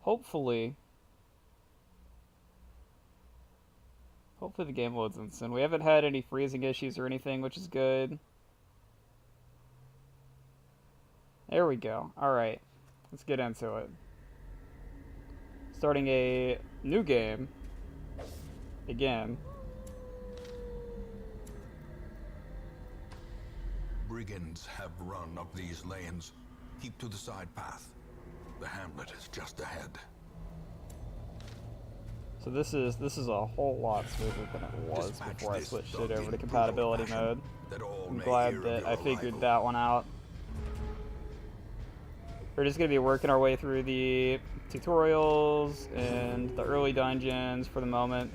Hopefully the game loads instant. We haven't had any freezing issues or anything, which is good. There we go. Alright, let's get into it. Starting a new game. Again. Brigands have run up these lanes. Keep to the side path. The hamlet is just ahead. So this is a whole lot smoother than it was before I switched it over to compatibility mode. I'm glad that I figured that one out. We're just going to be working our way through the tutorials and the early dungeons for the moment.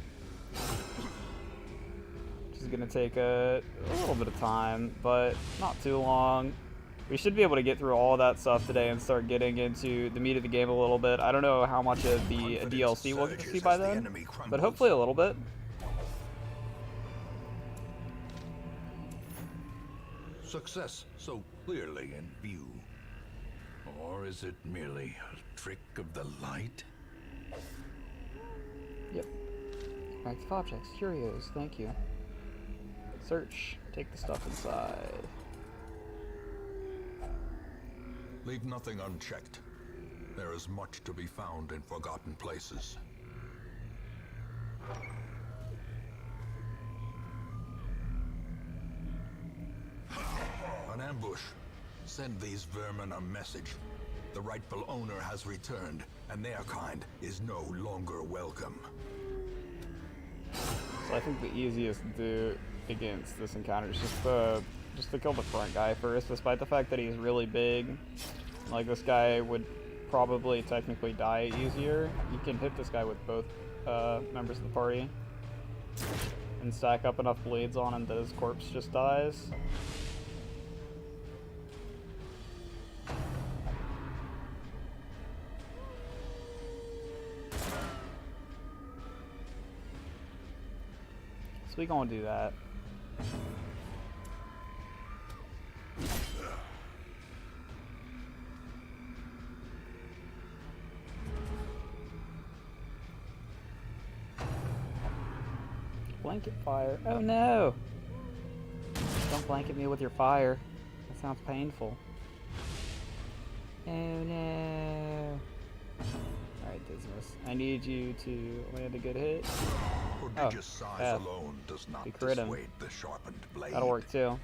Which is going to take a little bit of time, but not too long. We should be able to get through all of that stuff today and start getting into the meat of the game a little bit. I don't know how much of the DLC we'll get to see by then, but hopefully a little bit. Success so clearly in view. Or is it merely a trick of the light? Yep. Active objects, curios, thank you. Search, take the stuff inside. Leave nothing unchecked. There is much to be found in forgotten places. An ambush. Send these vermin a message. The rightful owner has returned, and their kind is no longer welcome. So I think the easiest to do against this encounter is just to kill the front guy first, despite the fact that he's really big. Like, this guy would probably technically die easier. You can hit this guy with both members of the party and stack up enough blades on him that his corpse just dies. So we gonna do that. Blanket fire. Oh no! Don't blanket me with your fire. That sounds painful. Oh no! Alright, Dismas. I need you to land a good hit. Prodigious size alone does not dissuade the sharpened blade. That'll work too.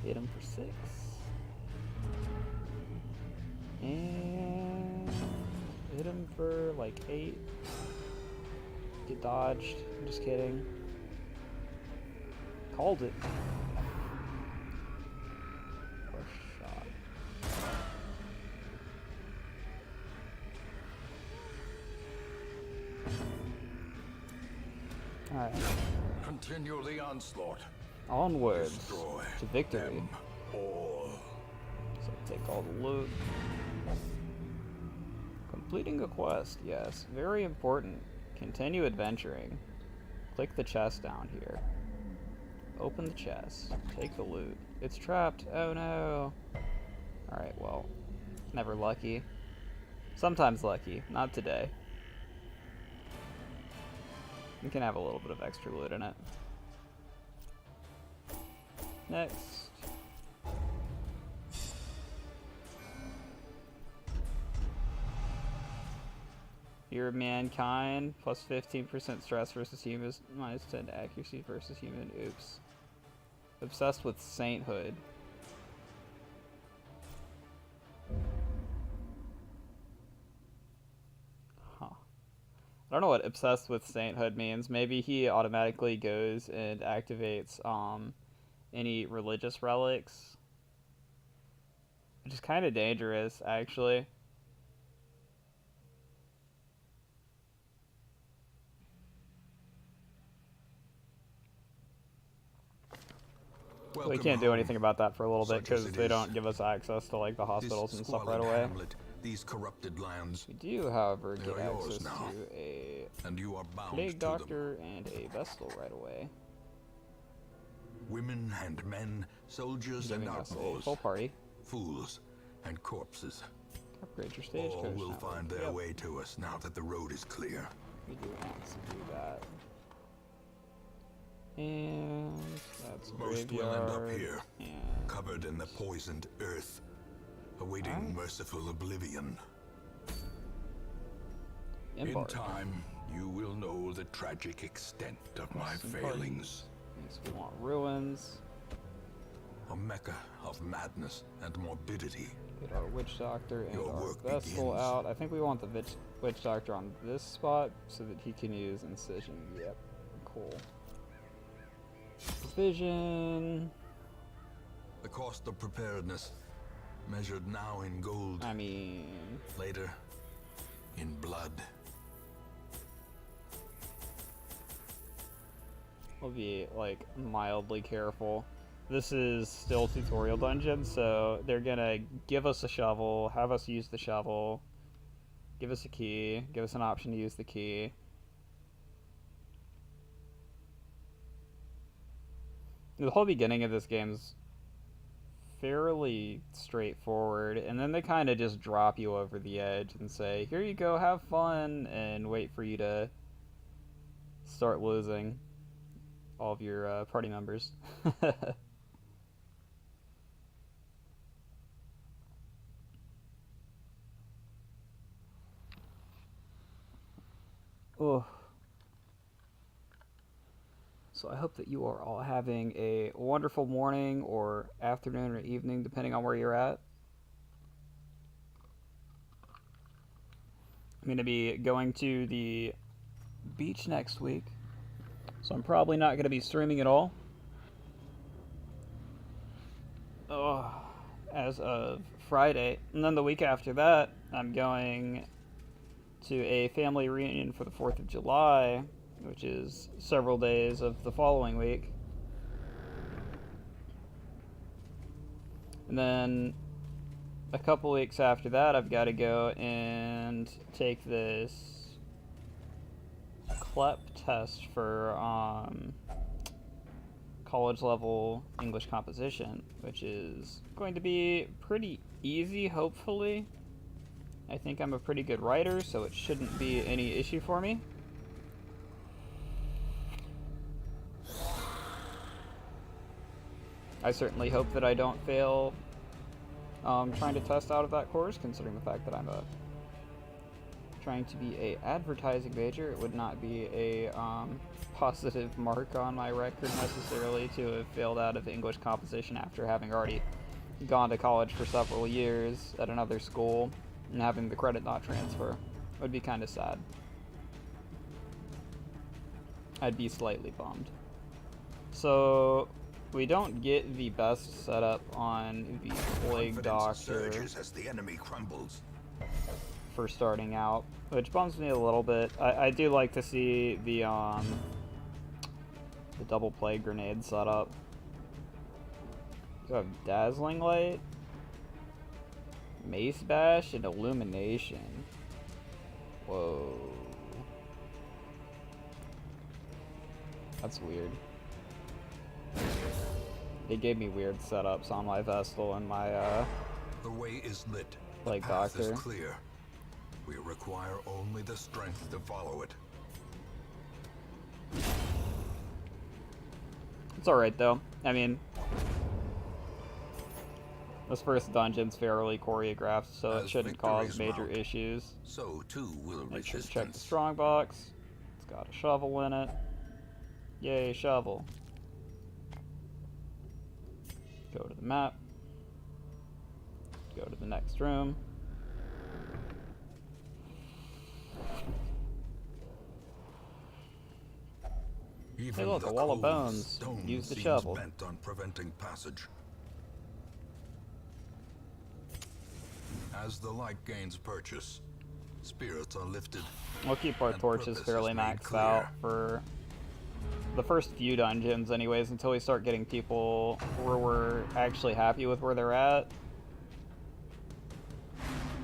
Hit him for 6. And hit him for like 8. Get dodged. I'm just kidding. Called it. First shot. Alright. Continue the onslaught. Onwards Destroy to victory. them all. So take all the loot. Completing a quest, yes. Very important. Continue adventuring. Click the chest down here. Open the chest. Take the loot. It's trapped. Oh no. Alright, well. Never lucky. Sometimes lucky. Not today. We can have a little bit of extra loot in it. Next. Fear of mankind, plus 15% stress versus humans, minus 10 accuracy versus human. Oops. Obsessed with sainthood. Huh. I don't know what obsessed with sainthood means. Maybe he automatically goes and activates any religious relics, which is kind of dangerous, actually. We can't do anything about that for a little bit because they don't give us access to like the hospitals and stuff right away. These corrupted lands. We do, however, get access now. to a And you are bound plague to doctor and a vestal right away. Women and men, soldiers and Giving us a outlaws, full party. fools and corpses. Upgrade your stagecoach. All will network. find their Yep. way to us now that the road is clear. We do want to do that. And that's Most will end up graveyard, here, and covered in the poisoned earth, awaiting Alright. merciful oblivion. Embark. In time, you will know the tragic extent of my Awesome failings. Yes, we want ruins. A mecca of madness and morbidity. Get our witch doctor and Your our work vessel begins. out. I think we want the witch doctor on this spot so that he can use incision. Yep, cool. Vision. The cost of preparedness, measured now in gold, I mean, later in blood. we'll be like mildly careful. This is still tutorial dungeon, so they're gonna give us a shovel, have us use the shovel, give us a key, give us an option to use the key. The whole beginning of this game's fairly straightforward, and then they kind of just drop you over the edge and say, here you go, have fun, and wait for you to start losing all of your party members. Oh. So I hope that you are all having a wonderful morning or afternoon or evening, depending on where you're at. I'm going to be going to the beach next week, so I'm probably not going to be streaming at all. Oh, as of Friday. And then the week after that, I'm going to a family reunion for the 4th of July, which is several days of the following week. And then a couple weeks after that, I've got to go and take this CLEP test for college level English composition, which is going to be pretty easy, hopefully. I think I'm a pretty good writer, so it shouldn't be any issue for me. I certainly hope that I don't fail trying to test out of that course, considering the fact that I'm trying to be a advertising major. It would not be a positive mark on my record necessarily to have failed out of English composition after having already gone to college for several years at another school and having the credit not transfer. It would be kind of sad. I'd be slightly bummed. So we don't get the best setup on the Plague Doctor As the enemy crumbles. for starting out, which bums me a little bit. I do like to see the double plague grenade setup. You have Dazzling Light, Mace Bash, and Illumination. Whoa. That's weird. They gave me weird setups on my Vestal and my The way is lit. The Plague path Doctor. is clear. We require only the strength to follow it. It's alright though. I mean, this first dungeon's fairly choreographed, so it As shouldn't cause victories major mount, issues. So too will Make sure to resistance. check the strongbox. It's got a shovel in it. Yay, shovel. Go to the map. Go to the next room. Even Hey, look, the a wall of cold bones. stone Use the seems shovel. bent on preventing passage. As the light gains purchase, spirits are lifted. We'll keep our And torches purpose fairly is made maxed clear. out for the first few dungeons anyways, until we start getting people where we're actually happy with where they're at.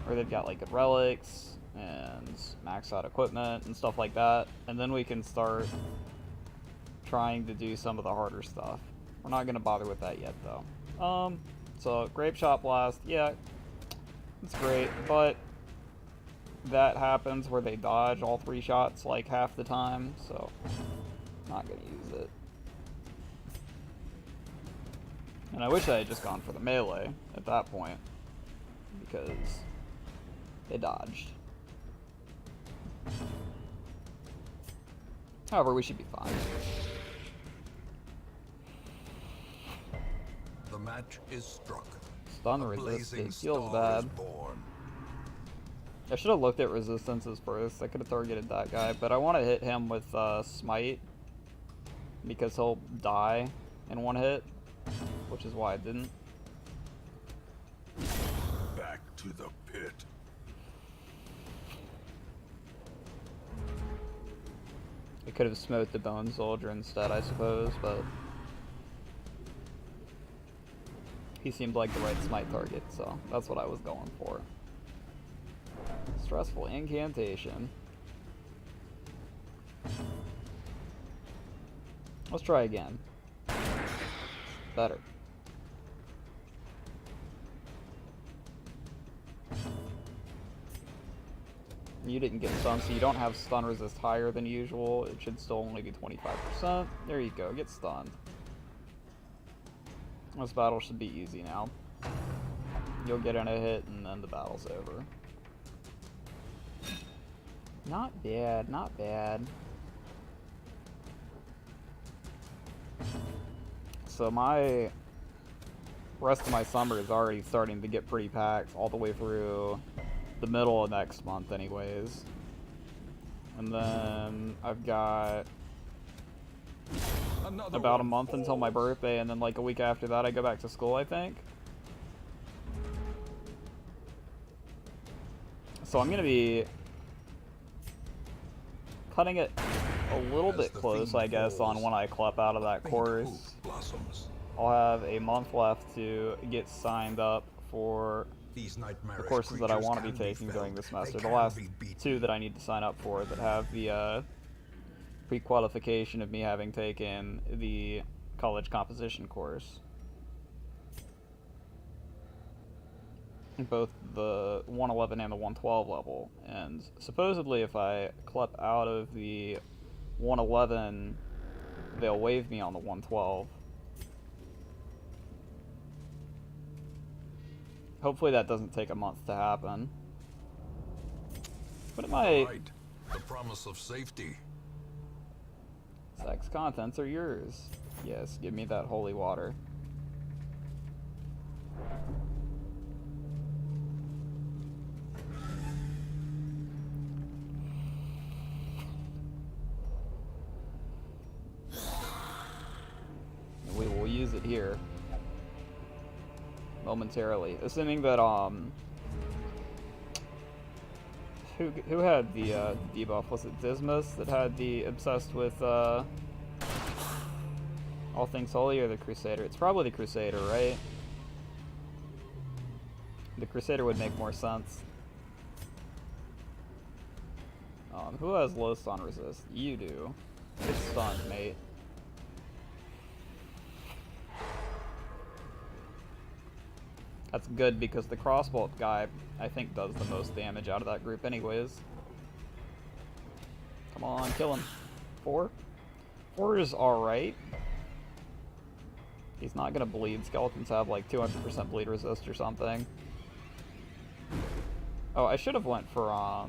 Where they've got like good relics and max out equipment and stuff like that. And then we can start trying to do some of the harder stuff. We're not gonna bother with that yet, though. So Grape Shot Blast, yeah, it's great, but that happens where they dodge all 3 shots like half the time, so not gonna use it. And I wish I had just gone for the melee at that point, because they dodged. However, we should be fine. The match is struck. Stun resisted feels bad. I should have looked at resistances first. I could have targeted that guy, but I want to hit him with Smite because he'll die in 1 hit, which is why I didn't. Back to the pit. I could have smote the Bone Soldier instead, I suppose, but he seemed like the right Smite target, so that's what I was going for. Stressful incantation. Let's try again. Better. You didn't get stunned, so you don't have stun resist higher than usual. It should still only be 25%. There you go, get stunned. This battle should be easy now. You'll get in a hit and then the battle's over. Not bad, not bad. So my rest of my summer is already starting to get pretty packed all the way through the middle of next month anyways. And then I've got about a month until my birthday, and then like a week after that I go back to school, I think. So I'm gonna be cutting it a little bit close, I guess, on when I clip out of that course. I'll have a month left to get signed up for the courses that I want to be taking during the semester. The last 2 that I need to sign up for that have the pre-qualification of me having taken the college composition course. Both the 111 and the 112 level. And supposedly if I clip out of the 111, they'll waive me on the 112. Hopefully that doesn't take a month to happen. But it might. Right. The promise of safety. Sex contents are yours. Yes, give me that holy water. And we will use it here. Momentarily. Assuming that, who had the debuff? Was it Dismas that had the obsessed with, all things holy, or the Crusader? It's probably the Crusader, right? The Crusader would make more sense. Who has low stun resist? You do. Get stunned, mate. That's good because the crossbolt guy, I think, does the most damage out of that group anyways. Come on, kill him. 4? 4 is alright. He's not gonna bleed. Skeletons have like 200% bleed resist or something. Oh, I should have went for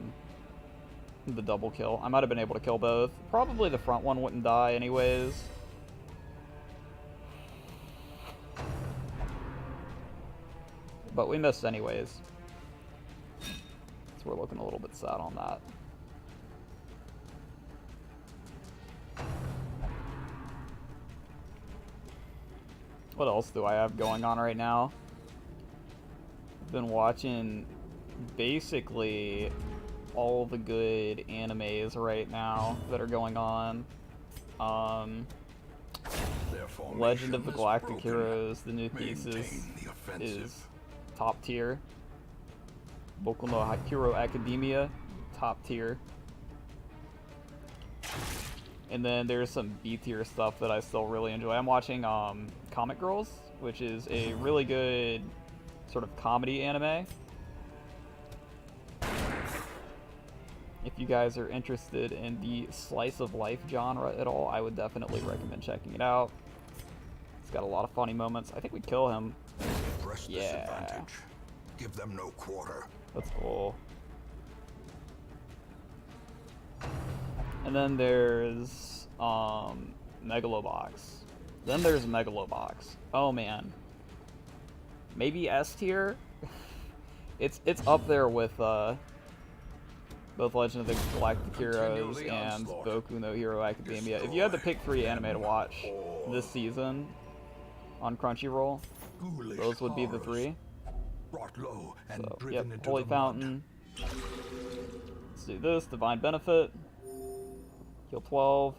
the double kill. I might have been able to kill both. Probably the front one wouldn't die anyways. But we missed anyways. So we're looking a little bit sad on that. What else do I have going on right now? I've been watching basically all the good animes right now that are going on. Legend of the Galactic Heroes, the new thesis, is top tier. Boku no Hero Academia, top tier. And then there's some B tier stuff that I still really enjoy. I'm watching Comic Girls, which is a really good sort of comedy anime. If you guys are interested in the slice of life genre at all, I would definitely recommend checking it out. It's got a lot of funny moments. I think we kill him. Press this advantage. Give them no quarter. That's cool. And then there's Megalobox. Then there's Megalobox. Oh man. Maybe S tier? it's up there with both Legend of the Galactic Heroes and Boku no Hero Academia. If you had to pick 3 anime to watch this season on Crunchyroll, those would be the 3. So, yep, Holy Fountain. Let's do this, Divine Benefit. Heal 12.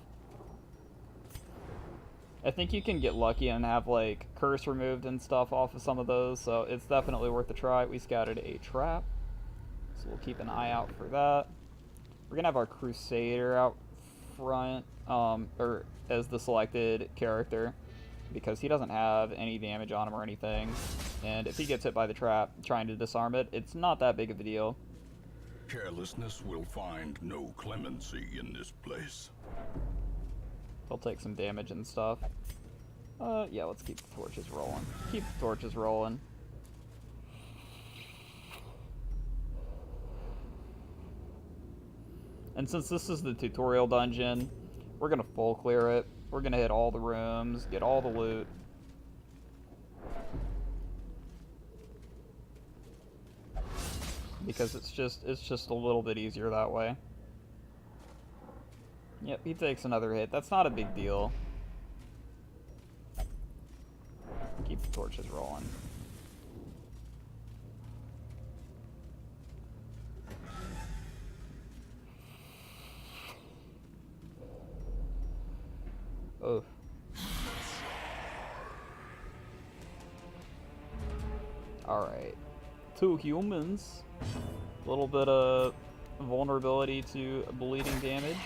I think you can get lucky and have, like, curse removed and stuff off of some of those, so it's definitely worth a try. We scouted a trap, so we'll keep an eye out for that. We're gonna have our Crusader out front, or as the selected character, because he doesn't have any damage on him or anything, and if he gets hit by the trap trying to disarm it, it's not that big of a deal. Carelessness will find no clemency in this place. He'll take some damage and stuff. Yeah, let's keep the torches rolling. Keep the torches rolling. And since this is the tutorial dungeon, we're gonna full clear it. We're gonna hit all the rooms, get all the loot. Because it's just a little bit easier that way. Yep, he takes another hit. That's not a big deal. Keep the torches rolling. Oh. Alright. 2 humans. A little bit of vulnerability to bleeding damage.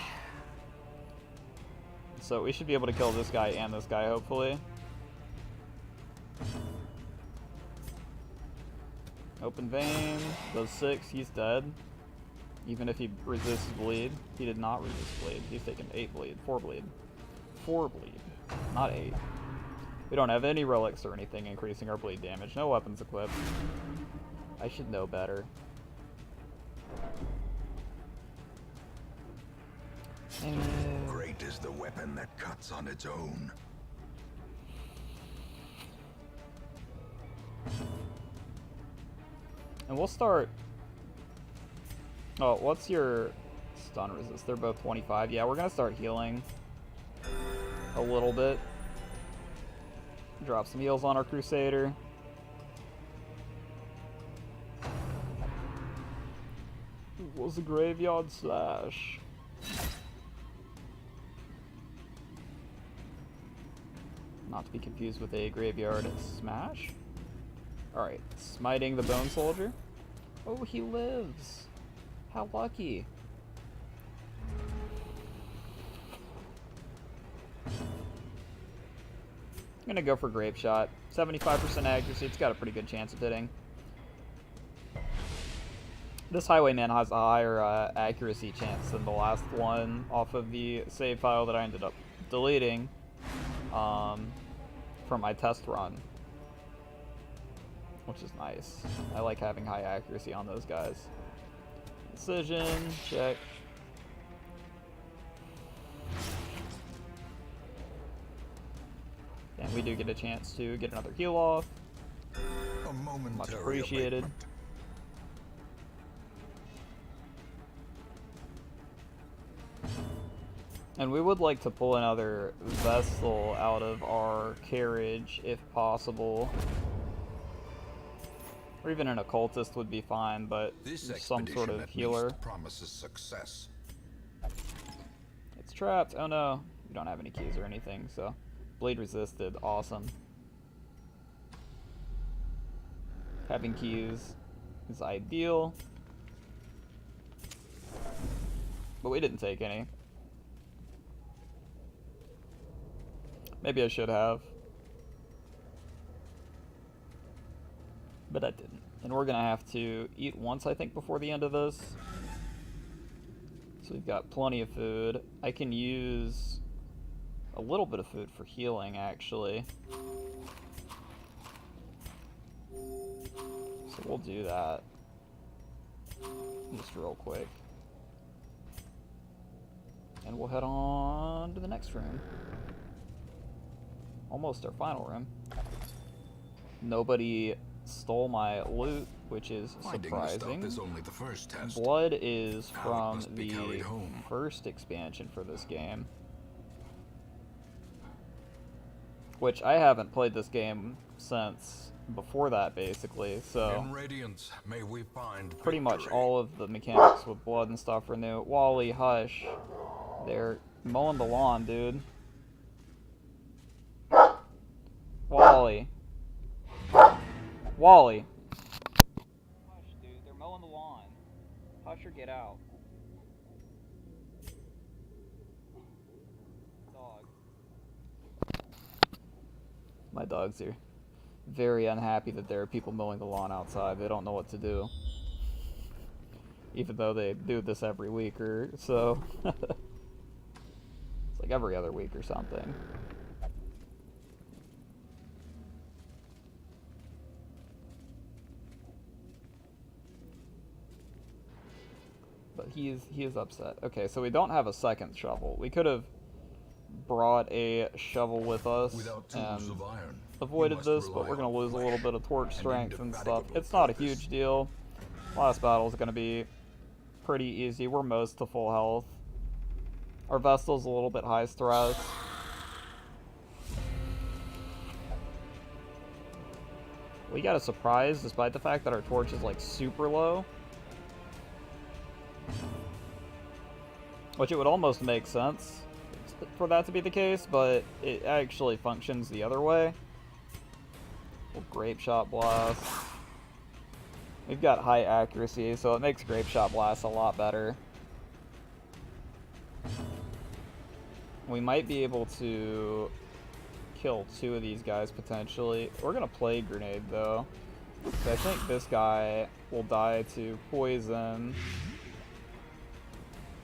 So we should be able to kill this guy and this guy, hopefully. Open vein. Does 6. He's dead. Even if he resists bleed. He did not resist bleed. He's taken 8 bleed. 4 bleed. 4 bleed. Not 8. We don't have any relics or anything increasing our bleed damage. No weapons equipped. I should know better. Great is the weapon that cuts on its own. And we'll start... Oh, what's your stun resist? They're both 25. Yeah, we're gonna start healing a little bit. Drop some heals on our Crusader. It was a graveyard slash. Not to be confused with a graveyard smash. Alright, smiting the Bone Soldier. Oh, he lives. How lucky. I'm gonna go for Grape Shot. 75% accuracy, it's got a pretty good chance of hitting. This Highwayman has a higher accuracy chance than the last one off of the save file that I ended up deleting from my test run. Which is nice. I like having high accuracy on those guys. Incision, check. And we do get a chance to get another heal off. Much appreciated. And we would like to pull another vessel out of our carriage if possible. Or even an occultist would be fine, but some sort of healer. Promises success. It's trapped. Oh no. We don't have any keys or anything, so bleed resisted. Awesome. Having keys is ideal. But we didn't take any. Maybe I should have. But I didn't. And we're gonna have to eat once, I think, before the end of this. So we've got plenty of food. I can use a little bit of food for healing, actually. So we'll do that. Just real quick. And we'll head on to the next room. Almost our final room. Nobody stole my loot, which is surprising. Is only the first test. Blood is Now it from must be the carried home. first expansion for this game. Which I haven't played this game since before that, basically, so In Radiance, may we find pretty much victory. all of the mechanics with blood and stuff are new. Wally, hush. They're mowing the lawn, dude. Wally. Wally. Hush, dude. They're mowing the lawn. Hush or get out. Dog. My dogs are very unhappy that there are people mowing the lawn outside. They don't know what to do. Even though they do this every week or so. It's like every other week or something. But he is upset. Okay, so we don't have a second shovel. We could have brought a shovel with us Without and tools of iron, avoided you must this, but rely we're going to on lose a flesh little bit of torch and strength and stuff. indefatigable It's not a purpose. huge deal. Last battle is going to be pretty easy. We're most to full health. Our Vestal's a little bit high stress. We got a surprise despite the fact that our torch is like super low. Which it would almost make sense for that to be the case, but it actually functions the other way. Well, Grape Shot Blast. We've got high accuracy, so it makes Grape Shot Blast a lot better. We might be able to kill 2 of these guys potentially. We're gonna Plague Grenade though. So I think this guy will die to poison,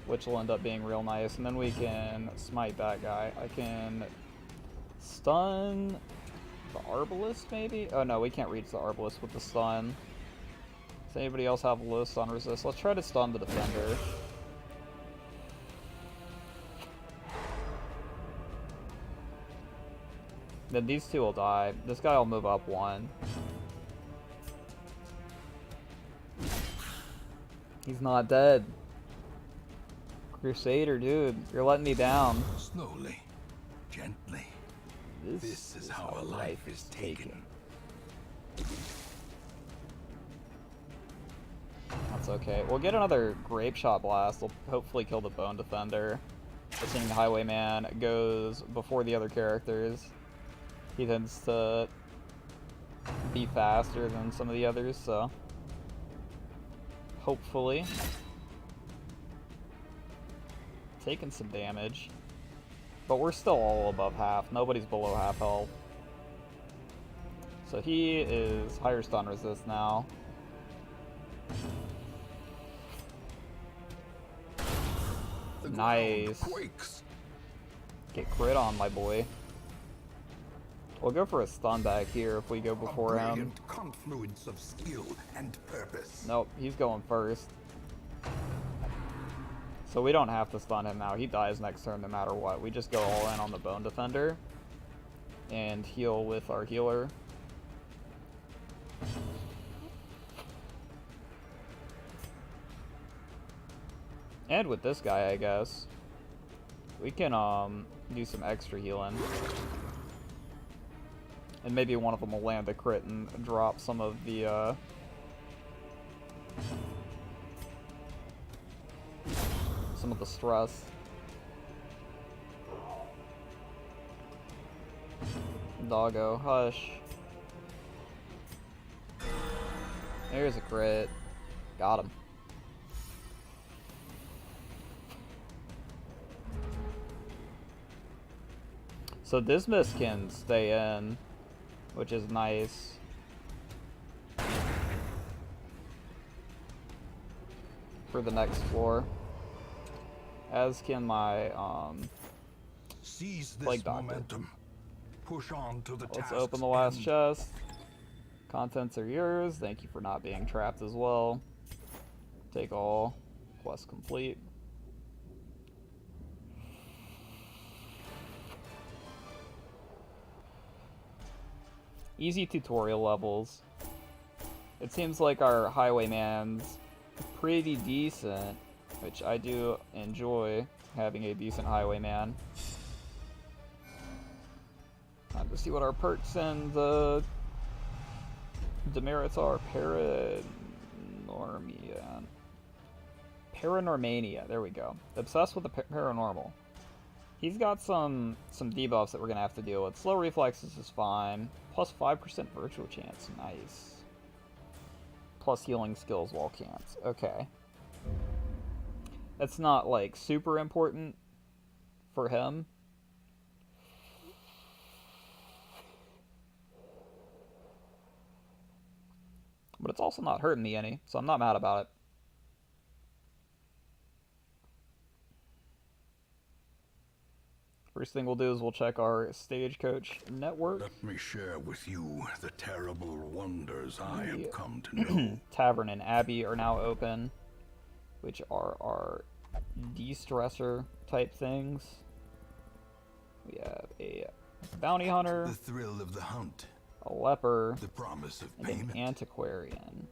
which will end up being real nice, and then we can smite that guy. I can stun the Arbalist, maybe? Oh no, we can't reach the Arbalist with the stun. Does anybody else have low stun resist? Let's try to stun the Defender. Then these 2 will die. This guy will move up 1. He's not dead. Crusader, dude, you're letting me down. Slowly, gently. This is how a life is taken. That's okay. We'll get another Grape Shot Blast. We'll hopefully kill the Bone Defender. Seeing the Highwayman goes before the other characters. He tends to be faster than some of the others, so hopefully. Taking some damage. But we're still all above half. Nobody's below half health. So he is higher stun resist now. The ground Nice. quakes. Get crit on, my boy. We'll go for a stun back here if we go before A him. brilliant confluence of skill and purpose. Nope, he's going first. So we don't have to stun him now. He dies next turn no matter what. We just go all in on the Bone Defender and heal with our healer. And with this guy, I guess. We can do some extra healing. And maybe one of them will land a crit and drop some of the stress. Doggo, hush. There's a crit. Got him. So So Dismas can stay in, which is nice. For the next floor. As can my, Seize Plague this Doctor. momentum. Push on to the Let's task's open the last end. chest. Contents are yours. Thank you for not being trapped as well. Take all. Quest complete. Easy tutorial levels. It seems like our highwayman's pretty decent, which I do enjoy having a decent highwayman. Time to see what our perks and demerits are. Paranormania. There we go. Obsessed with the paranormal. He's got some debuffs that we're gonna have to deal with. Slow reflexes is fine. Plus 5% virtual chance. Nice. Plus healing skills while can't. Okay. That's not like super important for him. But it's also not hurting me any, so I'm not mad about it. First thing we'll do is we'll check our Stagecoach network. Let me share with you the terrible wonders I have come to know. Tavern and Abbey are now open, which are our de-stressor type things. We have a bounty hunter, The thrill of the hunt. a leper, The promise of and an payment. antiquarian,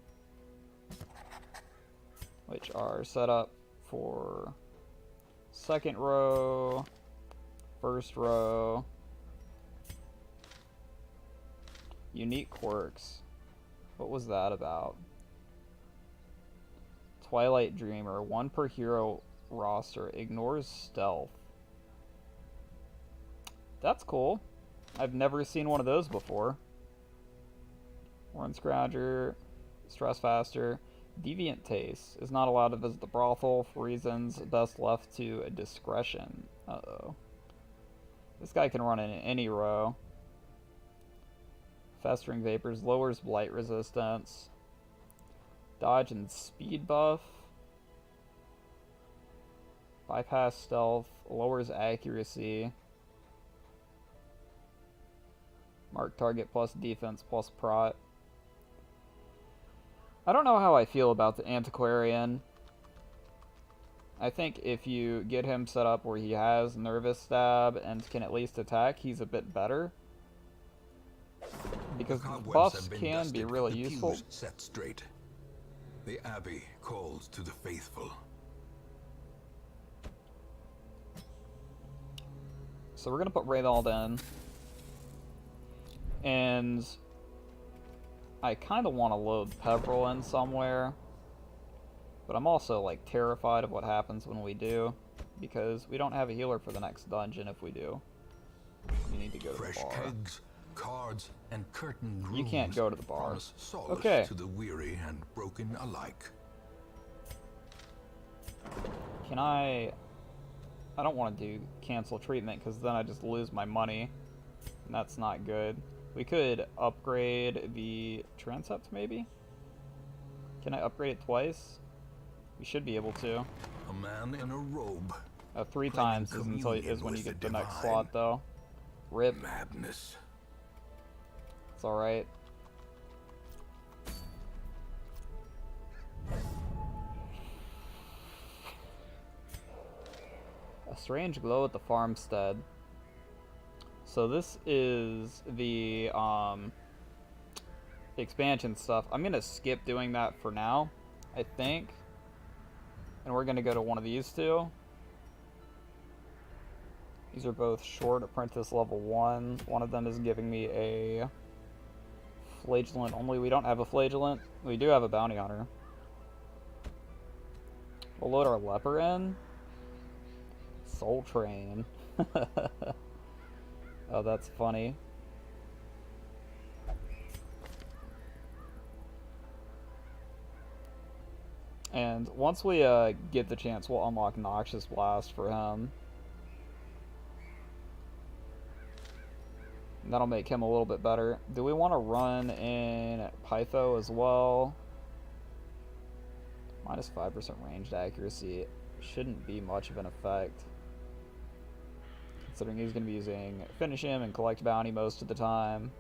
which are set up for second row, first row. Unique quirks. What was that about? Twilight Dreamer, 1 per hero roster, ignores stealth. That's cool. I've never seen one of those before. Horn Scrounger, Stress Faster. Deviant Taste is not allowed to visit the brothel for reasons best left to discretion. Uh-oh. This guy can run in any row. Festering Vapors lowers blight resistance. Dodge and speed buff. Bypass stealth lowers accuracy. Mark target plus defense plus prot. I don't know how I feel about the Antiquarian. I think if you get him set up where he has Nervous Stab and can at least attack, he's a bit better. Because the Cobwebs buffs have been can be dusted, really the useful. pews set straight. The Abbey calls to the faithful. So we're gonna put Raynald in. And I kind of want to load Peveril in somewhere. But I'm also like terrified of what happens when we do. Because we don't have a healer for the next dungeon if we do. We need to go to the Fresh bar. kegs, cards, and curtained rooms You can't go to the bar. promise solace Okay. to the weary and broken alike. Can I don't want to do cancel treatment because then I just lose my money. And that's not good. We could upgrade the transept maybe? Can I upgrade it twice? We should be able to. A man in a robe. 3 Claiming times is when you communion get with the the next divine. slot though. Rip. Madness. It's alright. A strange glow at the farmstead. So this is the expansion stuff. I'm gonna skip doing that for now, I think. And we're gonna go to one of these two. These are both short apprentice level 1. One of them is giving me a flagellant only. We don't have a flagellant. We do have a bounty hunter. We'll load our leper in. Soul Train. Oh, that's funny. And once we get the chance, we'll unlock Noxious Blast for him. That'll make him a little bit better. Do we want to run in Pytho as well? Minus 5% ranged accuracy. Shouldn't be much of an effect, considering he's going to be using Finish Him and Collect Bounty most of the time.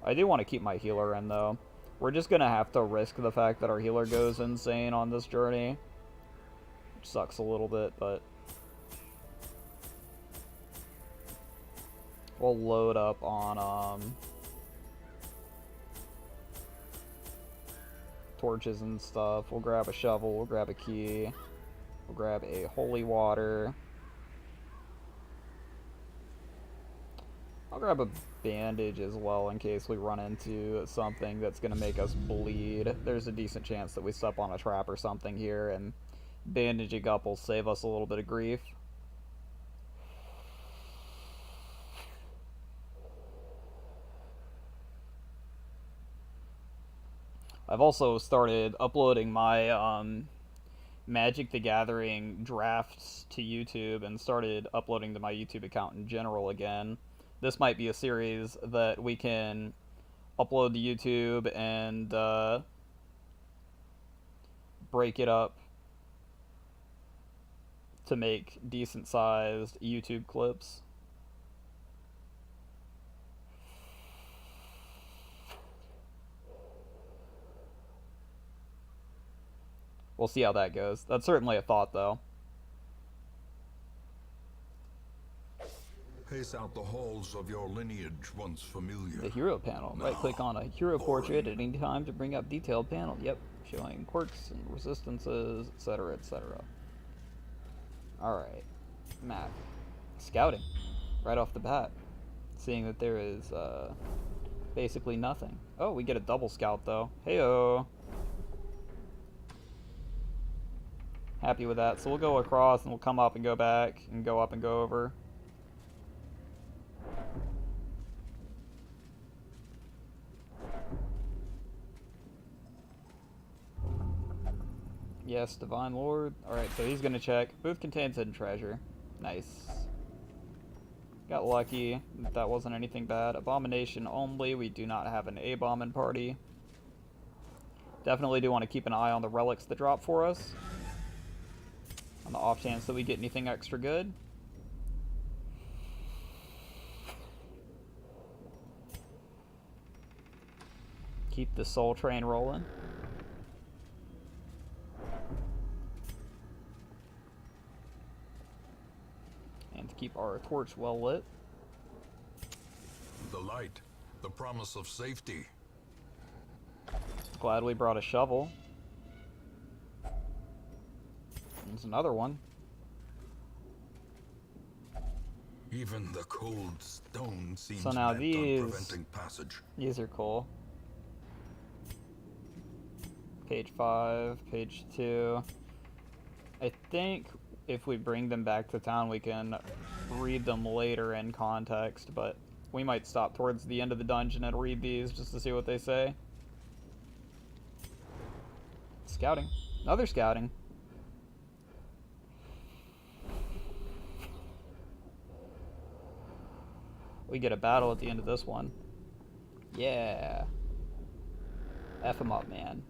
I do want to keep my healer in, though. We're just going to have to risk the fact that our healer goes insane on this journey. Which sucks a little bit, but... we'll load up on, torches and stuff. We'll grab a shovel, we'll grab a key, we'll grab a holy water. I'll grab a bandage as well in case we run into something that's going to make us bleed. There's a decent chance that we step on a trap or something here, and bandaging up will save us a little bit of grief. I've also started uploading my Magic the Gathering drafts to YouTube and started uploading to my YouTube account in general again. This might be a series that we can upload to YouTube and break it up to make decent-sized YouTube clips. We'll see how that goes. That's certainly a thought, though. Pace out the halls of your lineage once familiar. The hero panel. Right-click on a hero portrait at any time to bring up detailed panel. Yep, showing quirks and resistances, etc., etc. Alright. Map. Scouting. Right off the bat. Seeing that there is, basically nothing. Oh, we get a double scout, though. Heyo! Happy with that. So we'll go across and we'll come up and go back and go up and go over. Yes, Divine Lord. Alright, so he's gonna check. Booth contains hidden treasure. Nice. Got lucky. That wasn't anything bad. Abomination only. We do not have an A-bomb in party. Definitely do want to keep an eye on the relics that drop for us, on the off chance that we get anything extra good. Keep the soul train rolling. And to keep our torch well lit. The light, the promise of safety. Glad we brought a shovel. There's another one. Even the cold stone seems So now bent on preventing passage. These are cool. Page 5, page 2. I think if we bring them back to town, we can read them later in context, but we might stop towards the end of the dungeon and read these just to see what they say. Scouting. Another scouting. We get a battle at the end of this one. Yeah. F him up, man.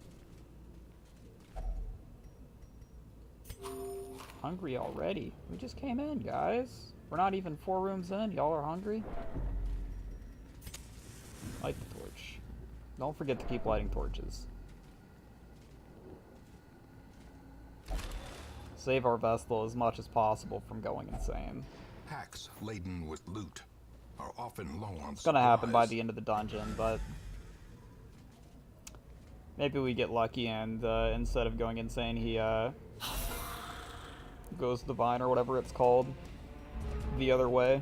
Hungry already? We just came in, guys. We're not even 4 rooms in. Y'all are hungry? Light the torch. Don't forget to keep lighting torches. Save our Vestal as much as possible from going insane. Packs laden with loot are often low on It's gonna happen by the end of the dungeon, but maybe we get lucky and instead of going insane, he goes divine or whatever it's called the other way.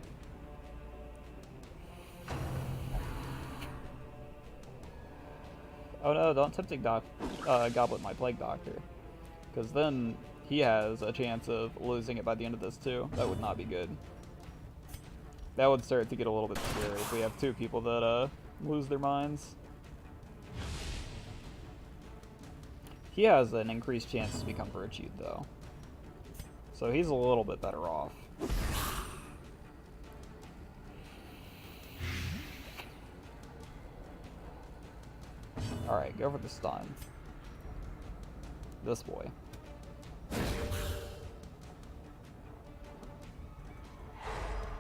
Oh no, don't tempting Goblet my Plague Doctor, because then he has a chance of losing it by the end of this too. That would not be good. That would start to get a little bit scary if we have 2 people that lose their minds. He has an increased chance to become virtued, though. So he's a little bit better off. Alright, go for the stun. This boy.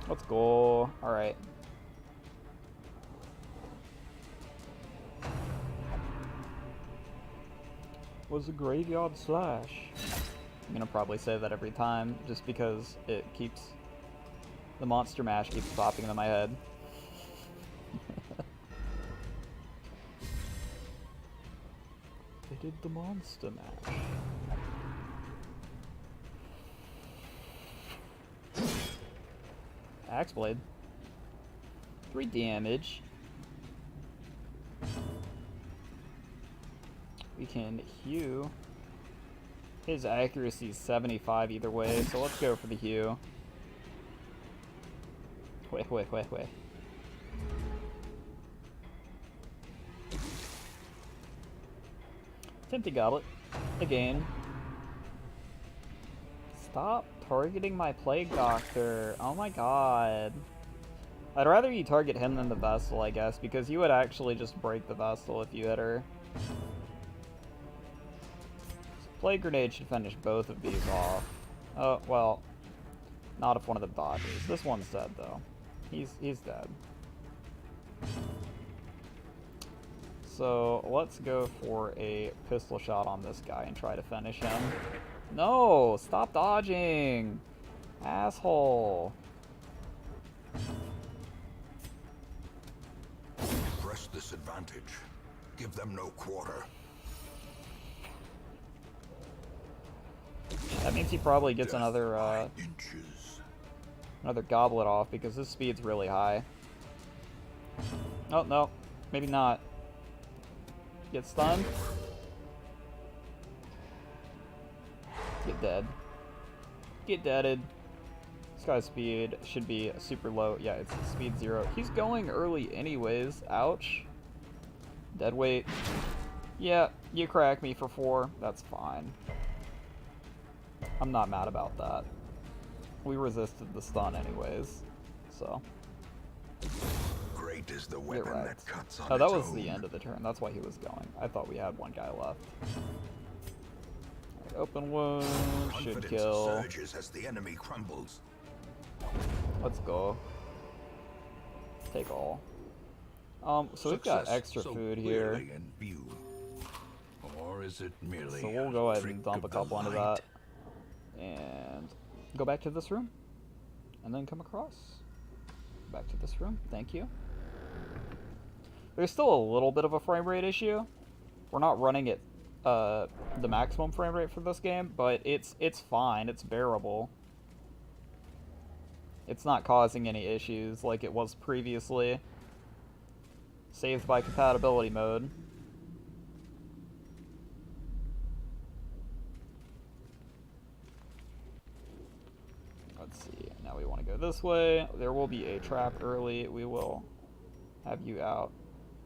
Let's go. Alright. Was a graveyard slash. I'm gonna probably say that every time, just because it keeps... The monster mash keeps popping into my head. They did the monster mash. Axe blade. 3 damage. We can hew. His accuracy is 75 either way, so let's go for the hew. Wait. Tempting Goblet. Again. Stop targeting my Plague Doctor. Oh my god. I'd rather you target him than the Vestal, I guess, because you would actually just break the Vestal if you hit her. Plague Grenade should finish both of these off. Oh, well, not if one of them dodges. This one's dead, though. He's dead. So, let's go for a pistol shot on this guy and try to finish him. No! Stop dodging! Asshole! Press this advantage. Give them no quarter. That means he probably gets Death another by inches. another goblet off because his speed's really high. Oh no, maybe not. Get stunned. Get dead. Get deaded. This guy's speed should be super low. Yeah, it's speed 0. He's going early anyways. Ouch. Dead weight. Yeah, you crack me for 4. That's fine. I'm not mad about that. We resisted the stun anyways, so. Great is the weapon that cuts on Oh, that its was own. the end of the turn. That's why he was going. I thought we had one guy left. Right, open wound should Confidence kill. surges as the enemy crumbles. Let's go. Take all. So we've got Success extra so food here. clearly in view. Or is it merely So we'll a go ahead trick and dump a of the couple into light? that. And go back to this room. And then come across. Back to this room. Thank you. There's still a little bit of a frame rate issue. We're not running at the maximum frame rate for this game, but it's fine. It's bearable. It's not causing any issues like it was previously. Saved by compatibility mode. Let's see. Now we want to go this way. There will be a trap early. We will have you out.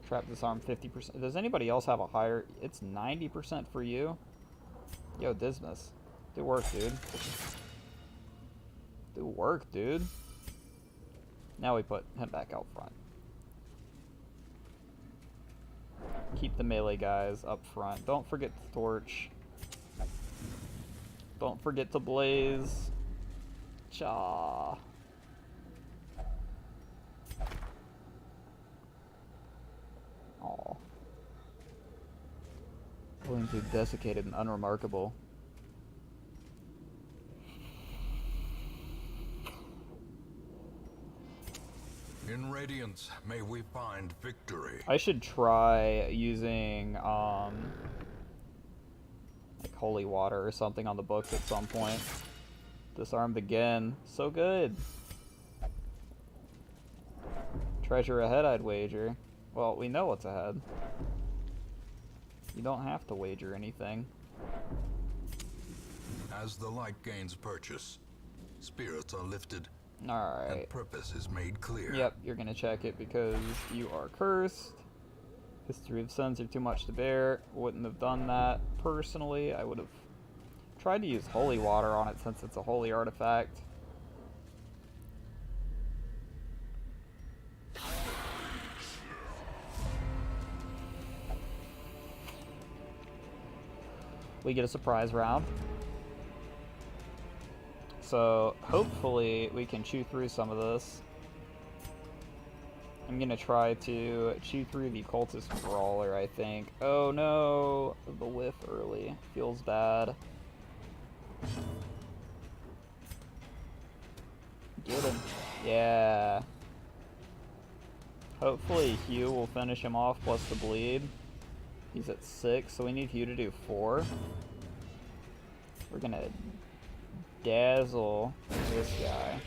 Trap disarm 50%. Does anybody else have a higher? It's 90% for you. Yo, Dismas. Do work, dude. Do work, dude. Now we put him back out front. Keep the melee guys up front. Don't forget to torch. Don't forget to blaze. Cha. Aw. Going through desiccated and unremarkable. In Radiance, may we find victory. I should try using like holy water or something on the books at some point. Disarmed again. So good. Treasure ahead, I'd wager. Well, we know what's ahead. You don't have to wager anything. As the light gains purchase, spirits are lifted, Alright. and purpose is made clear. Yep, you're gonna check it because you are cursed. History of Sins are too much to bear. Wouldn't have done that personally. I would have tried to use holy water on it since it's a holy artifact. We get a surprise round. So hopefully we can chew through some of this. I'm gonna try to chew through the cultist brawler, I think. Oh no, the whiff early. Feels bad. Get him. Yeah. Hopefully Hugh will finish him off plus the bleed. He's at 6, so we need Hugh to do 4. We're gonna dazzle this guy.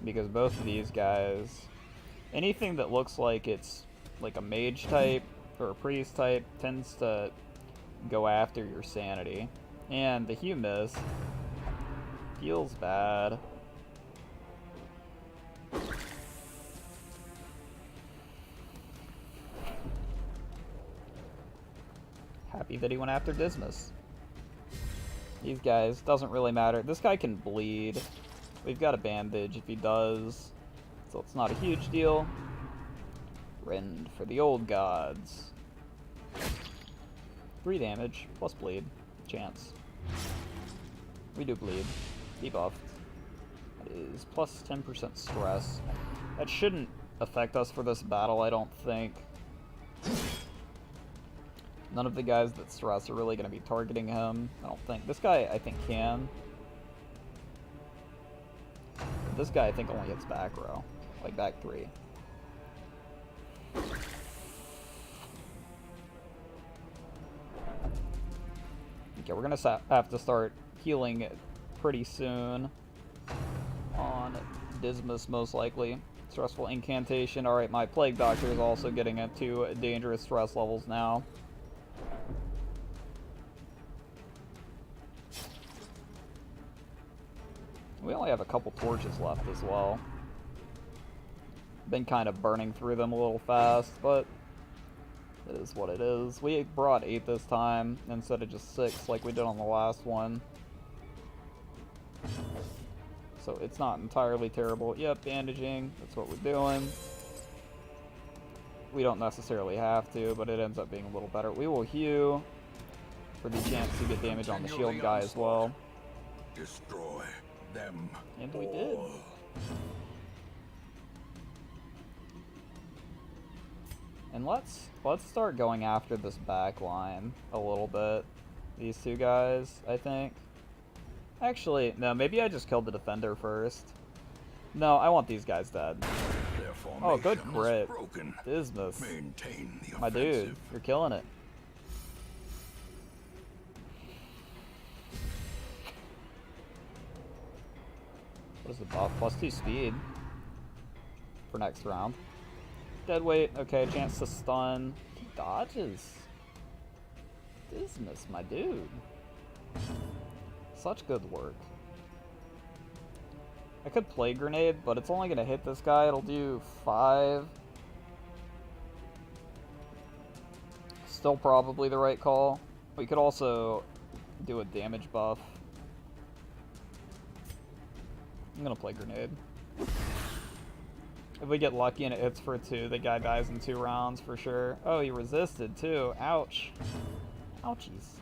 Because both of these guys, anything that looks like it's like a mage type or a priest type tends to go after your sanity. And the Hugh miss feels bad. Happy that he went after Dismas. These guys, doesn't really matter. This guy can bleed. We've got a bandage if he does, so it's not a huge deal. Rend for the old gods. 3 damage, plus bleed. Chance. We do bleed. Debuffed. That is plus 10% stress. That shouldn't affect us for this battle, I don't think. None of the guys that stress are really going to be targeting him, I don't think. This guy, I think, can. This guy, I think, only hits back row. Like, back 3. Okay, we're gonna have to start healing pretty soon on Dismas, most likely. Stressful incantation. Alright, my Plague Doctor is also getting into dangerous stress levels now. We only have a couple torches left as well. Been kind of burning through them a little fast, but it is what it is. We brought 8 this time instead of just 6 like we did on the last one. So it's not entirely terrible. Yep, bandaging. That's what we're doing. We don't necessarily have to, but it ends up being a little better. We will heal for the chance to get damage on the shield guy as well. Destroy them. And we did. And let's start going after this back line a little bit. These 2 guys, I think. Actually, no, maybe I just killed the defender first. No, I want these guys dead. Oh, good crit. Dismas. My dude, you're killing it. What is the buff? Plus 2 speed for next round. Dead weight, okay, chance to stun. He dodges. Dismas, my dude. Such good work. I could play grenade, but it's only gonna hit this guy. It'll do 5. Still probably the right call. We could also do a damage buff. I'm gonna play grenade. If we get lucky and it hits for 2, the guy dies in 2 rounds for sure. Oh, he resisted too. Ouch. Ouchies.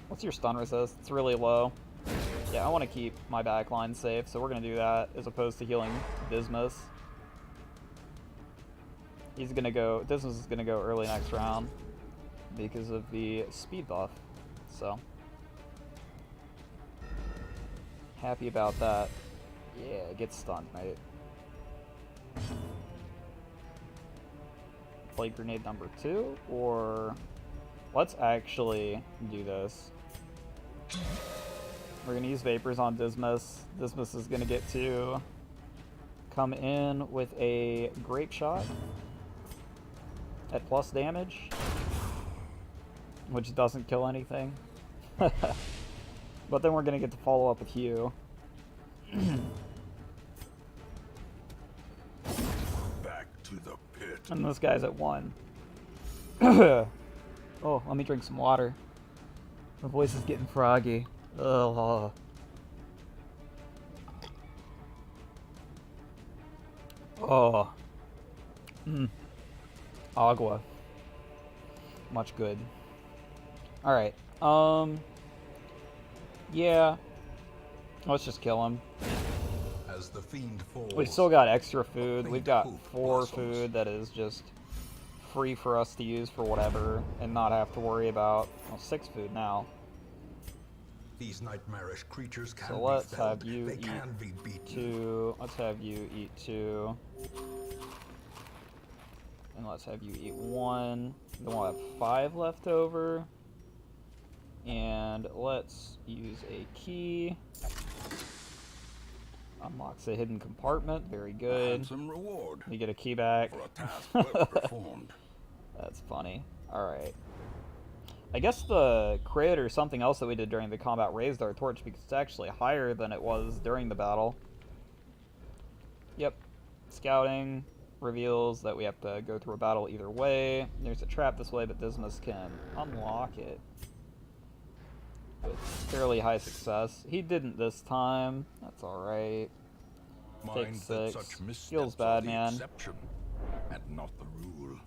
What's your stun resist? It's really low. Yeah, I want to keep my backline safe, so we're going to do that as opposed to healing Dismas. Dismas is going to go early next round because of the speed buff. So, happy about that. Yeah, get stunned, mate. Play grenade number 2, or let's actually do this. We're gonna use Vapors on Dismas. Dismas is gonna get to come in with a Grape Shot at plus damage, which doesn't kill anything. But then we're gonna get to follow up with Hugh. Back to the pit. And this guy's at 1. Oh, let me drink some water. My voice is getting froggy. Ugh. Oh. Agua. Much good. Alright. Yeah. Let's just kill him. As the fiend falls, We still got extra food. We've got hope 4 blossoms. food that is just free for us to use for whatever and not have to worry about. Well, 6 food now. these nightmarish creatures can So be let's felled. have you They eat can be beaten. 2. Let's have you eat 2. And let's have you eat 1. Then we'll have 5 left over. And let's use a key. Unlocks a hidden compartment. Very good. Handsome reward You get a key back. for a task well performed. That's funny. Alright. I guess the crit or something else that we did during the combat raised our torch because it's actually higher than it was during the battle. Yep. Scouting reveals that we have to go through a battle either way. There's a trap this way, but Dismas can unlock it with fairly high success. He didn't this time. That's alright. Mind that 6. such missteps Feels are bad, the man. exception and not the rule.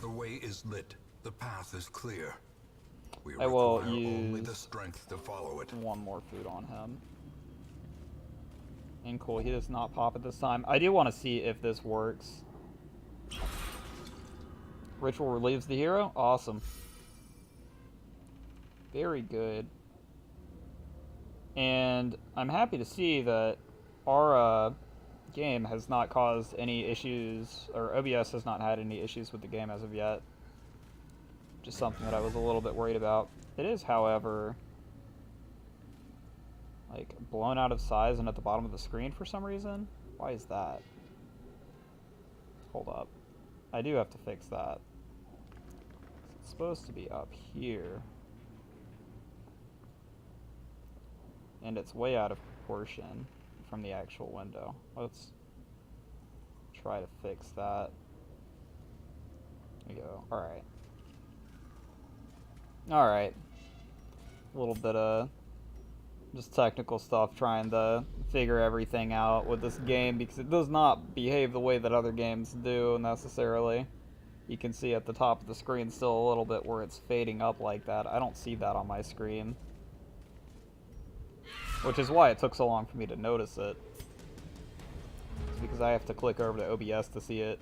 The way is lit. The path is clear. We I will require only the use strength to follow it. 1 more food on him. And cool, he does not pop it this time. I do want to see if this works. Ritual relieves the hero? Awesome. Very good. And I'm happy to see that our game has not caused any issues, or OBS has not had any issues with the game as of yet. Just something that I was a little bit worried about. It is, however, like blown out of size and at the bottom of the screen for some reason. Why is that? Hold up. I do have to fix that. It's supposed to be up here. And it's way out of proportion from the actual window. Let's try to fix that. There we go. Alright. Alright. A little bit of just technical stuff trying to figure everything out with this game because it does not behave the way that other games do necessarily. You can see at the top of the screen still a little bit where it's fading up like that. I don't see that on my screen. Which is why it took so long for me to notice it. It's because I have to click over to OBS to see it.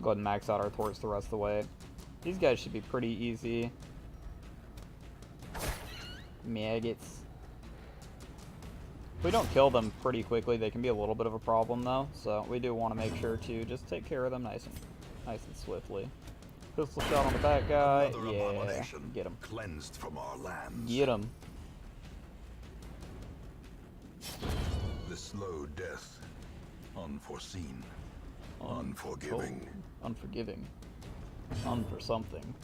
Go ahead and max out our torch the rest of the way. These guys should be pretty easy. Maggots. If we don't kill them pretty quickly, they can be a little bit of a problem though. So we do want to make sure to just take care of them nice and swiftly. Pistol shot on the back guy. Another Yeah, abomination get him. cleansed from our lands. Get him. The slow death, unforeseen, unforgiving. Unforgiving. For something.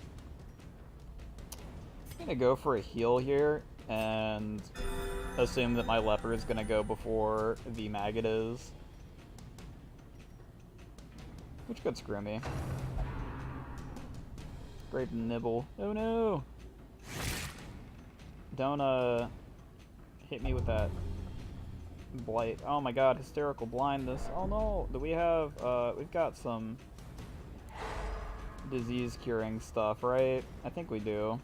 I'm gonna go for a heal here and assume that my leper is gonna go before the maggot is. Which could screw me. Great nibble. Oh no! Don't hit me with that blight. Oh my god, hysterical blindness. Oh no! Do we have we've got some disease curing stuff, right? I think we do.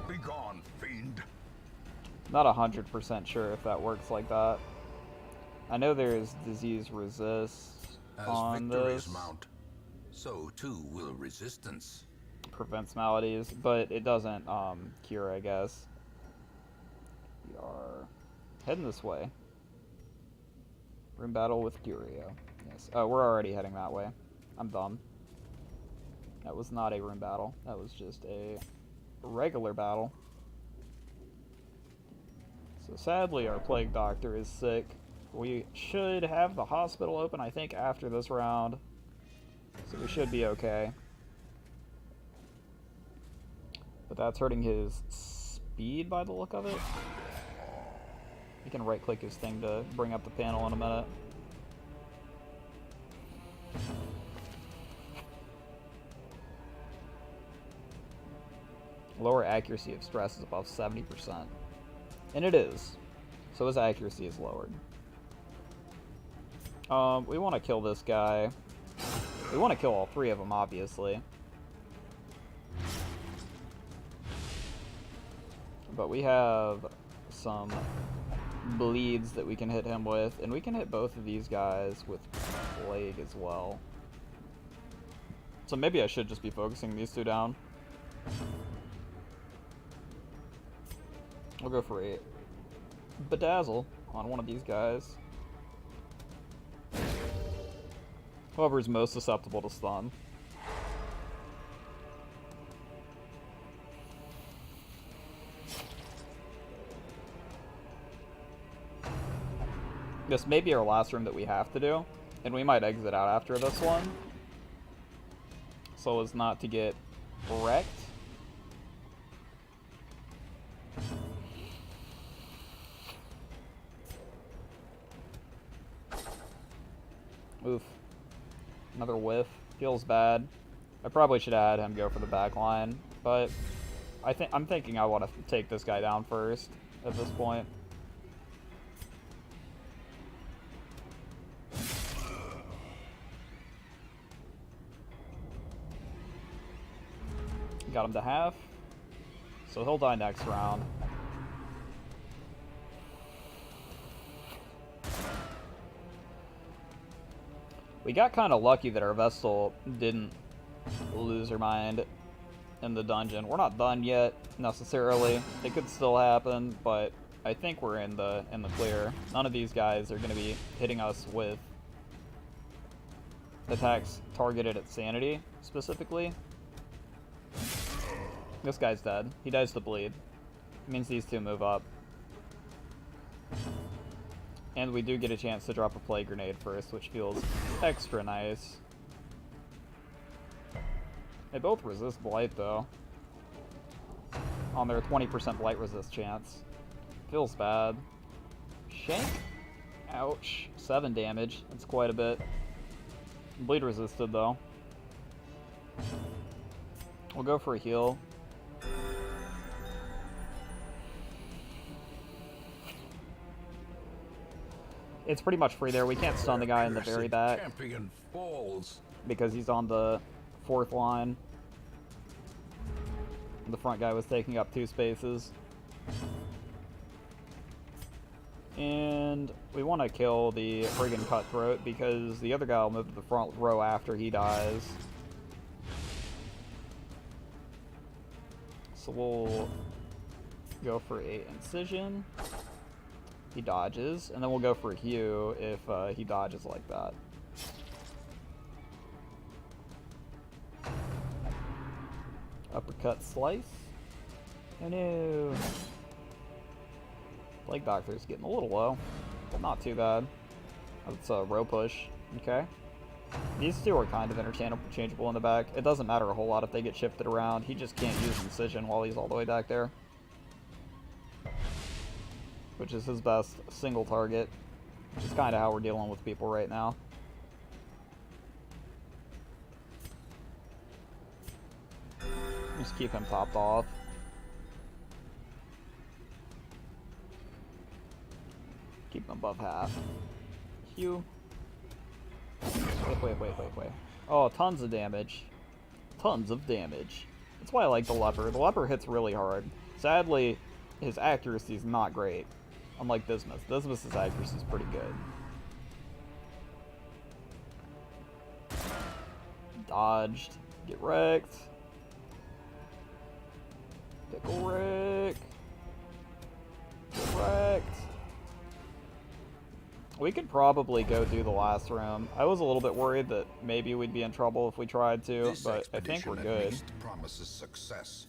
Be gone, fiend. Not 100% sure if that works like that. I know there's disease resist As on victories this. mount, so too will resistance. Prevents maladies, but it doesn't cure, I guess. We are heading this way. Room battle with Curio. Yes. Oh, we're already heading that way. I'm dumb. That was not a room battle. That was just a regular battle. So sadly, our Plague Doctor is sick. We should have the hospital open, I think, after this round. So we should be okay. But that's hurting his speed by the look of it. You can right-click his thing to bring up the panel in a minute. Lower accuracy of stress is above 70%. And it is. So his accuracy is lowered. We want to kill this guy. We want to kill all three of them, obviously. But we have some bleeds that we can hit him with. And we can hit both of these guys with Plague as well. So maybe I should just be focusing these two down. We'll go for 8. Bedazzle on one of these guys. Whoever's most susceptible to stun. This may be our last room that we have to do, and we might exit out after this one, so as not to get wrecked. Oof. Another whiff. Feels bad. I probably should have had him go for the back line, but I'm thinking I want to take this guy down first at this point. Got him to half, so he'll die next round. We got kind of lucky that our Vestal didn't lose her mind in the dungeon. We're not done yet, necessarily. It could still happen, but I think we're in the clear. None of these guys are going to be hitting us with attacks targeted at sanity, specifically. This guy's dead. He dies to bleed. It means these two move up. And we do get a chance to drop a Plague Grenade first, which feels extra nice. They both resist Blight, though. On their 20% Blight resist chance. Feels bad. Shank? Ouch. 7 damage. That's quite a bit. Bleed resisted, though. We'll go for a heal. It's pretty much free there. We can't stun the guy in the very back because he's on the 4th line. The front guy was taking up 2 spaces. And we want to kill the friggin' Cutthroat because the other guy will move to the front row after he dies. So we'll go for a Incision. He dodges, and then we'll go for a Hue if he dodges like that. Uppercut Slice. Oh no. Plague Doctor's getting a little low, but not too bad. That's a row push. Okay. These two are kind of interchangeable in the back. It doesn't matter a whole lot if they get shifted around. He just can't use Incision while he's all the way back there, which is his best single target, which is kind of how we're dealing with people right now. Just keep him topped off. Keep him above half. Hugh. Wait. Oh, tons of damage. Tons of damage. That's why I like the Leper. The Leper hits really hard. Sadly, his accuracy is not great. Unlike Dismas. Dismas' accuracy is pretty good. Dodged. Get wrecked. Pickle wreck. Get wrecked. We could probably go do the last room. I was a little bit worried that maybe we'd be in trouble if we tried to, but I think we're good. Promises success.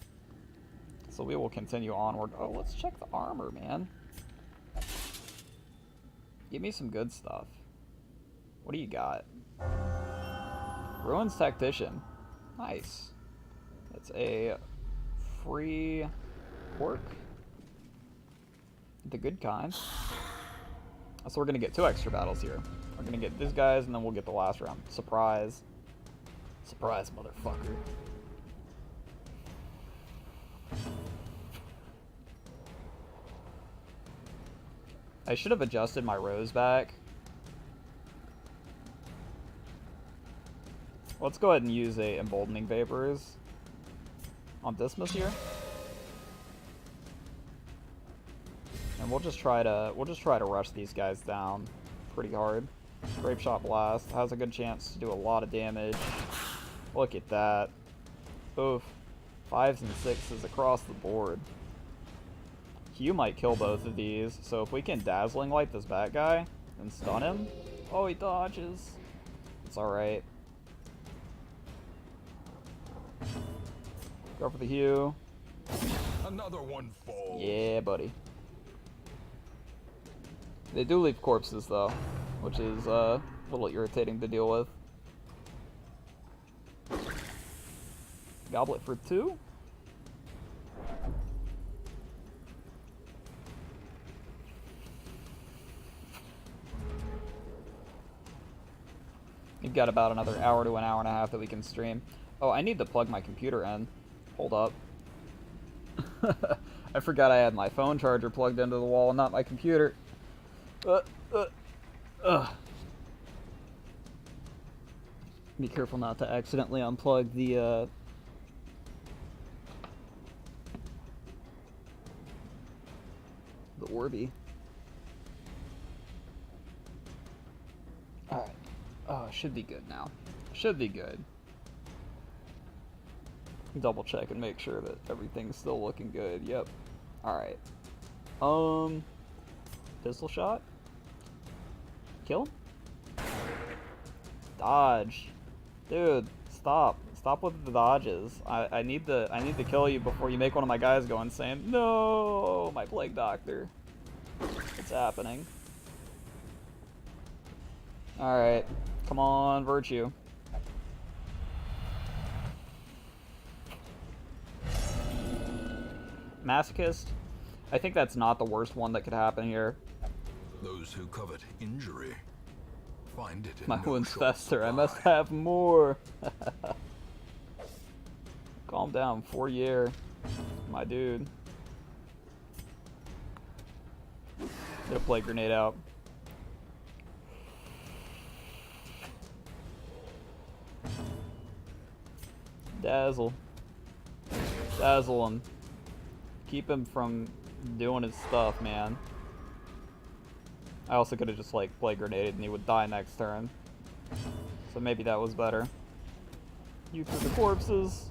So we will continue onward. Oh, let's check the armor, man. Give me some good stuff. What do you got? Ruins Tactician. Nice. It's a free pork. The good kind. So we're going to get 2 extra battles here. We're going to get these guys, and then we'll get the last round. Surprise. Surprise, motherfucker. I should have adjusted my rows back. Let's go ahead and use a Emboldening Vapors on Dismas here. And we'll just try to rush these guys down pretty hard. Grape Shot Blast has a good chance to do a lot of damage. Look at that. Oof. 5s and 6s across the board. Q might kill both of these, so if we can Dazzling Light this bad guy and stun him... Oh, he dodges. It's alright. Go for the Hue. Another one falls. Yeah, buddy. They do leave corpses, though, which is a little irritating to deal with. Goblet for 2? We've got about another hour to an hour and a half that we can stream. Oh, I need to plug my computer in. Hold up. I forgot I had my phone charger plugged into the wall, not my computer. Be careful not to accidentally unplug the Orbi. Alright. Oh, should be good now. Should be good. Double check and make sure that everything's still looking good. Yep. Alright. Pistol shot? Kill? Dodge. Dude, stop. Stop with the dodges. I need to kill you before you make one of my guys go insane. No, my Plague Doctor. It's happening. Alright. Come on, Virtue. Masochist? I think that's not the worst one that could happen here. Those who covet injury find it in My no wounds short fester. I supply. must have more. Calm down, Fourier. My dude. Get a Plague Grenade out. Dazzle. Dazzle him. Keep him from doing his stuff, man. I also could have just, like, Plague Grenaded and he would die next turn. So maybe that was better. You through the corpses.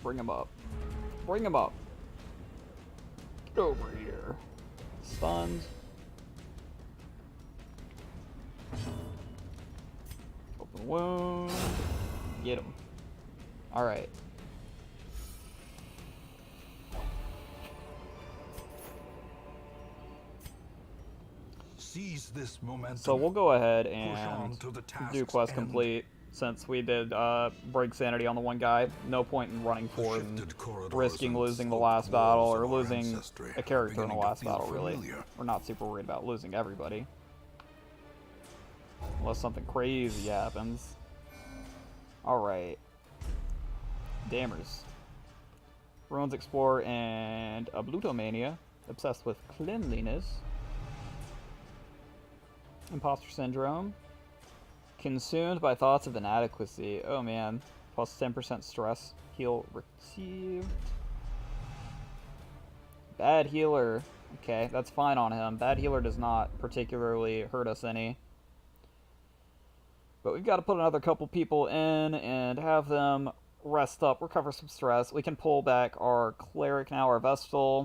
Bring him up. Bring him up. Get over here. Stunned. Open wound. Get him. Alright. Seize this momentum. So we'll go ahead Push on and to the do task's quest end. complete, since we did break sanity on the one guy. No point in running forward and shifted corridors risking and losing the sloped last battle walls or of our losing ancestry a are character in the beginning to last feel battle, really. familiar. We're not super worried about losing everybody. Unless something crazy happens. Alright. Dammers. Ruins Explorer and a Blutomania. Obsessed with cleanliness. Imposter Syndrome. Consumed by thoughts of inadequacy. Oh man. Plus 10% stress. Heal received. Bad healer. Okay, that's fine on him. Bad healer does not particularly hurt us any. But we've got to put another couple people in and have them rest up, recover some stress. We can pull back our cleric now, our Vestal.